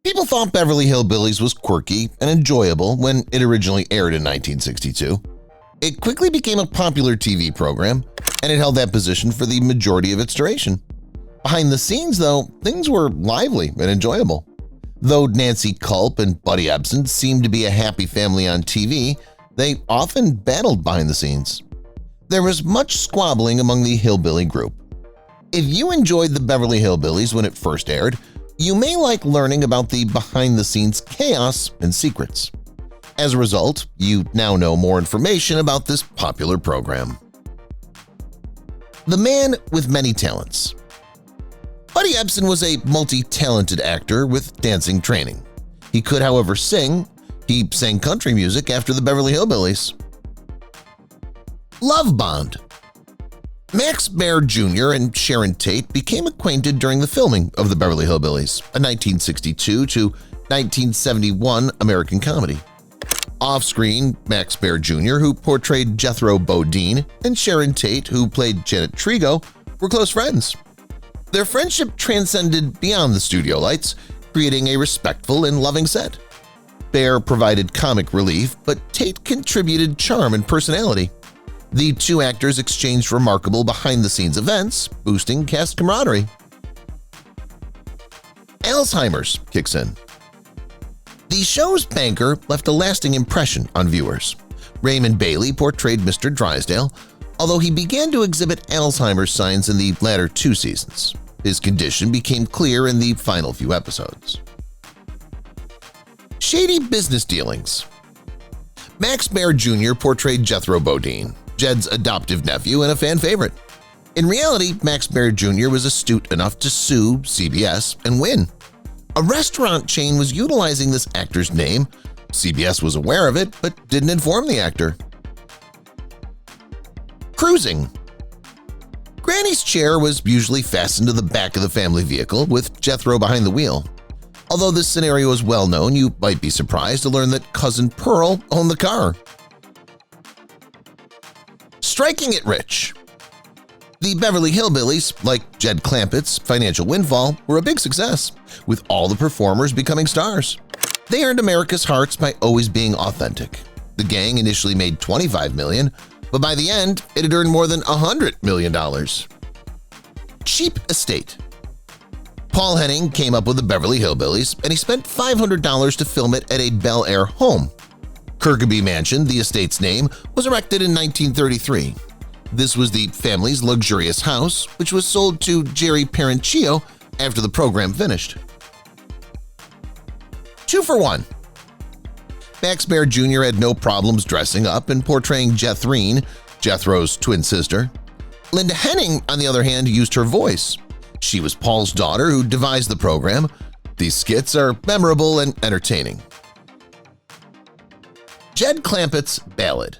People thought Beverly Hillbillies was quirky and enjoyable when it originally aired in 1962. It quickly became a popular TV program, and it held that position for the majority of its duration. Behind the scenes, though, things were lively and enjoyable. Though Nancy Culp and Buddy Ebsen seemed to be a happy family on TV, they often battled behind the scenes. There was much squabbling among the hillbilly group. If you enjoyed the Beverly Hillbillies when it first aired, you may like learning about the behind-the-scenes chaos and secrets. As a result, you now know more information about this popular program. The Man with Many Talents. Buddy Ebsen was a multi-talented actor with dancing training. He could, however, sing. He sang country music after the Beverly Hillbillies. Love Bond. Max Baer Jr. and Sharon Tate became acquainted during the filming of the Beverly Hillbillies, a 1962 to 1971 American comedy. Off-screen, Max Baer Jr., who portrayed Jethro Bodine, and Sharon Tate, who played Janet Trigo, were close friends. Their friendship transcended beyond the studio lights, creating a respectful and loving set. Baer provided comic relief, but Tate contributed charm and personality. The two actors exchanged remarkable behind-the-scenes events, boosting cast camaraderie. Alzheimer's kicks in. The show's banker left a lasting impression on viewers. Raymond Bailey portrayed Mr. Drysdale, although he began to exhibit Alzheimer's signs in the latter two seasons. His condition became clear in the final few episodes. Shady business dealings. Max Baer Jr. portrayed Jethro Bodine, Jed's adoptive nephew and a fan favorite. In reality, Max Baer Jr. was astute enough to sue CBS and win. A restaurant chain was utilizing this actor's name. CBS was aware of it but didn't inform the actor. Cruising. Granny's chair was usually fastened to the back of the family vehicle with Jethro behind the wheel. Although this scenario is well known, you might be surprised to learn that Cousin Pearl owned the car. Striking it rich. The Beverly Hillbillies, like Jed Clampett's Financial Windfall, were a big success, with all the performers becoming stars. They earned America's hearts by always being authentic. The gang initially made $25 million, but by the end, it had earned more than $100 million. Cheap estate. Paul Henning came up with the Beverly Hillbillies, and he spent $500 to film it at a Bel Air home. Kirkby Mansion, the estate's name, was erected in 1933. This was the family's luxurious house, which was sold to Jerry Parenchio after the program finished. 2 for 1. Max Baer Jr. had no problems dressing up and portraying Jethreen, Jethro's twin sister. Linda Henning, on the other hand, used her voice. She was Paul's daughter who devised the program. These skits are memorable and entertaining. Jed Clampett's Ballad.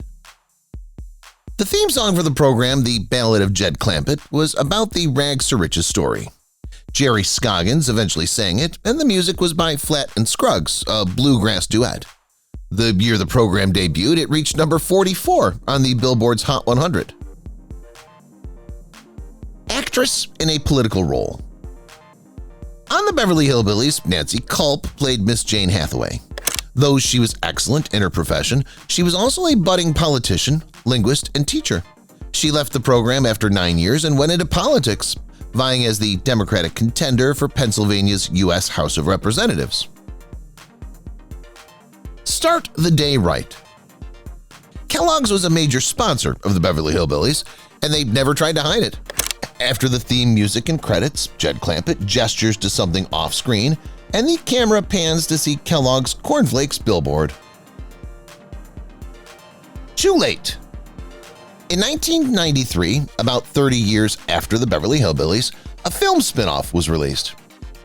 The theme song for the program, The Ballad of Jed Clampett, was about the rags to riches story. Jerry Scoggins eventually sang it, and the music was by Flatt and Scruggs, a bluegrass duet. The year the program debuted, it reached number 44 on the Billboard's Hot 100. Actress in a political role. On the Beverly Hillbillies, Nancy Culp played Miss Jane Hathaway. Though she was excellent in her profession, she was also a budding politician, linguist, and teacher. She left the program after 9 years and went into politics, vying as the Democratic contender for Pennsylvania's U.S. House of Representatives. Start the day right. Kellogg's was a major sponsor of the Beverly Hillbillies, and they never tried to hide it. After the theme music and credits, Jed Clampett gestures to something off-screen, and the camera pans to see Kellogg's Cornflakes billboard. Too late. In 1993, about 30 years after the Beverly Hillbillies, a film spin-off was released.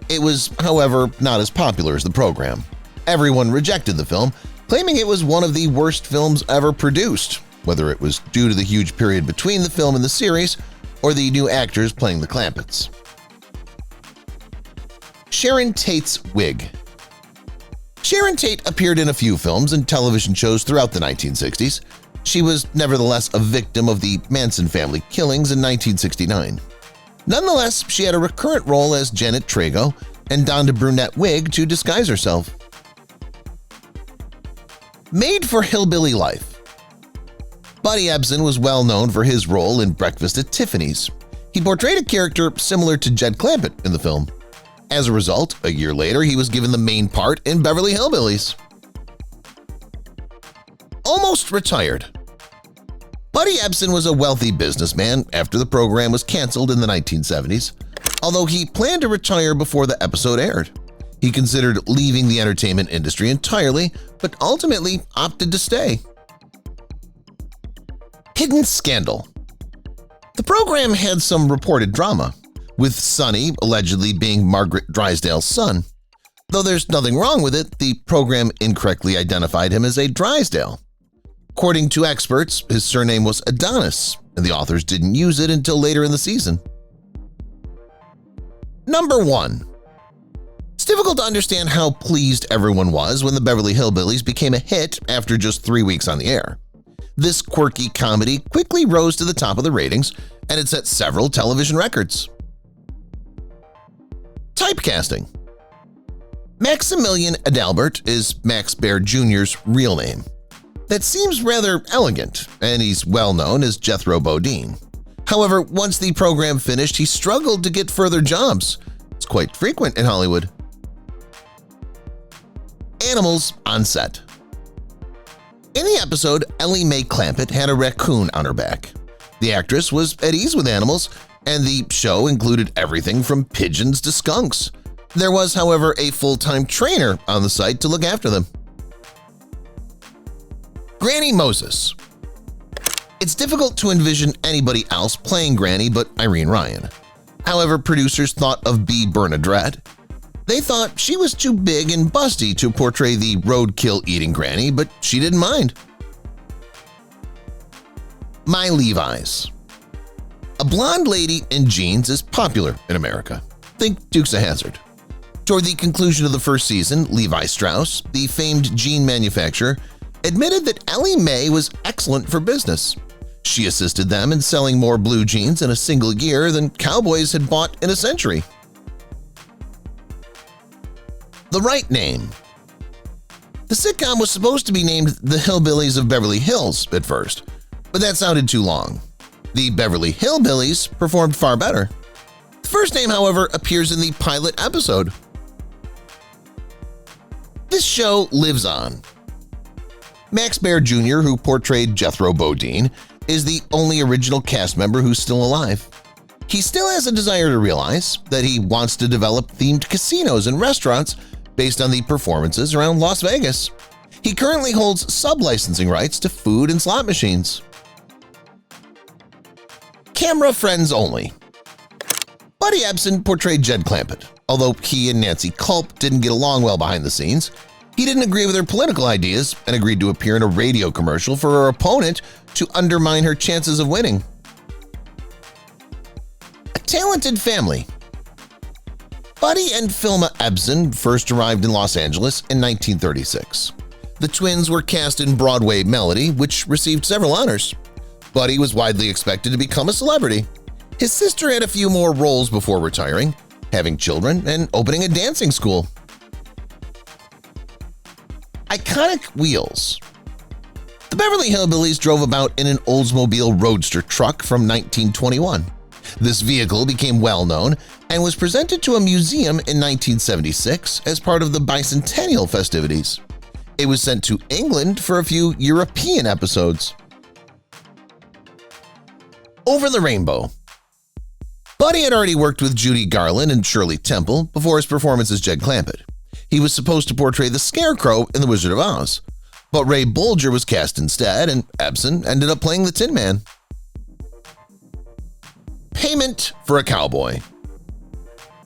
It was, however, not as popular as the program. Everyone rejected the film, claiming it was one of the worst films ever produced, whether it was due to the huge period between the film and the series or the new actors playing the Clampetts. Sharon Tate's wig. Sharon Tate appeared in a few films and television shows throughout the 1960s. She was nevertheless a victim of the Manson family killings in 1969. Nonetheless, she had a recurrent role as Janet Trigo, and donned a brunette wig to disguise herself. Made for hillbilly life. Buddy Ebsen was well known for his role in Breakfast at Tiffany's. He portrayed a character similar to Jed Clampett in the film. As a result, a year later he was given the main part in Beverly Hillbillies. Almost retired. Buddy Ebsen was a wealthy businessman after the program was canceled in the 1970s, although he planned to retire before the episode aired. He considered leaving the entertainment industry entirely, but ultimately opted to stay. Hidden scandal. The program had some reported drama, with Sonny allegedly being Margaret Drysdale's son. Though there's nothing wrong with it, the program incorrectly identified him as a Drysdale. According to experts, his surname was Adonis, and the authors didn't use it until later in the season. Number 1. It's difficult to understand how pleased everyone was when the Beverly Hillbillies became a hit after just 3 weeks on the air. This quirky comedy quickly rose to the top of the ratings, and it set several television records. Typecasting. Maximilian Adalbert is Max Baer Jr.'s real name. That seems rather elegant, and he's well known as Jethro Bodine. However, once the program finished, he struggled to get further jobs. It's quite frequent in Hollywood. Animals on set. In the episode, Ellie Mae Clampett had a raccoon on her back. The actress was at ease with animals, and the show included everything from pigeons to skunks. There was, however, a full-time trainer on the site to look after them. Granny Moses. It's difficult to envision anybody else playing Granny but Irene Ryan. However, producers thought of Bea Bernadette. They thought she was too big and busty to portray the roadkill-eating Granny, but she didn't mind. My Levi's. A blonde lady in jeans is popular in America. Think Dukes of Hazzard. Toward the conclusion of the first season, Levi Strauss, the famed jean manufacturer, admitted that Ellie Mae was excellent for business. She assisted them in selling more blue jeans in a single year than cowboys had bought in a century. The right name. The sitcom was supposed to be named The Hillbillies of Beverly Hills at first, but that sounded too long. The Beverly Hillbillies performed far better. The first name, however, appears in the pilot episode. This show lives on. Max Baer Jr., who portrayed Jethro Bodine, is the only original cast member who's still alive. He still has a desire to realize that he wants to develop themed casinos and restaurants based on the performances around Las Vegas. He currently holds sub-licensing rights to food and slot machines. Camera friends only. Buddy Ebsen portrayed Jed Clampett. Although he and Nancy Culp didn't get along well behind the scenes, he didn't agree with her political ideas and agreed to appear in a radio commercial for her opponent to undermine her chances of winning. A talented family. Buddy and Filma Ebsen first arrived in Los Angeles in 1936. The twins were cast in Broadway Melody, which received several honors. Buddy was widely expected to become a celebrity. His sister had a few more roles before retiring, having children and opening a dancing school. Iconic wheels. The Beverly Hillbillies drove about in an Oldsmobile Roadster truck from 1921. This vehicle became well known and was presented to a museum in 1976 as part of the bicentennial festivities. It was sent to England for a few European episodes. Over the Rainbow. Buddy had already worked with Judy Garland and Shirley Temple before his performance as Jed Clampett. He was supposed to portray the Scarecrow in The Wizard of Oz, but Ray Bolger was cast instead, and Ebsen ended up playing the Tin Man. Payment for a cowboy.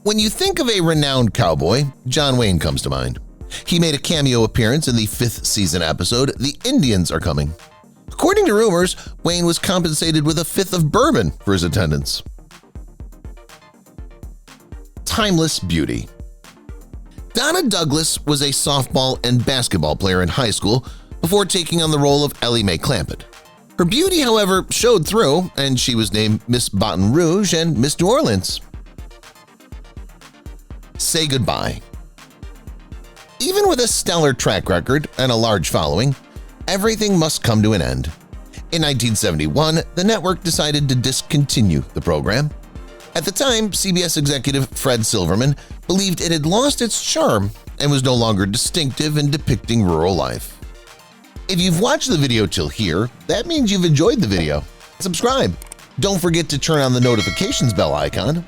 When you think of a renowned cowboy, John Wayne comes to mind. He made a cameo appearance in the 5th season episode, The Indians Are Coming. According to rumors, Wayne was compensated with a fifth of bourbon for his attendance. Timeless beauty. Donna Douglas was a softball and basketball player in high school before taking on the role of Ellie Mae Clampett. Her beauty, however, showed through, and she was named Miss Baton Rouge and Miss New Orleans. say goodbye. Even with a stellar track record and a large following, everything must come to an end. In 1971, the network decided to discontinue the program. At the time, CBS executive Fred Silverman believed it had lost its charm and was no longer distinctive in depicting rural life. If you've watched the video till here, that means you've enjoyed the video. Subscribe. Don't forget to turn on the notifications bell icon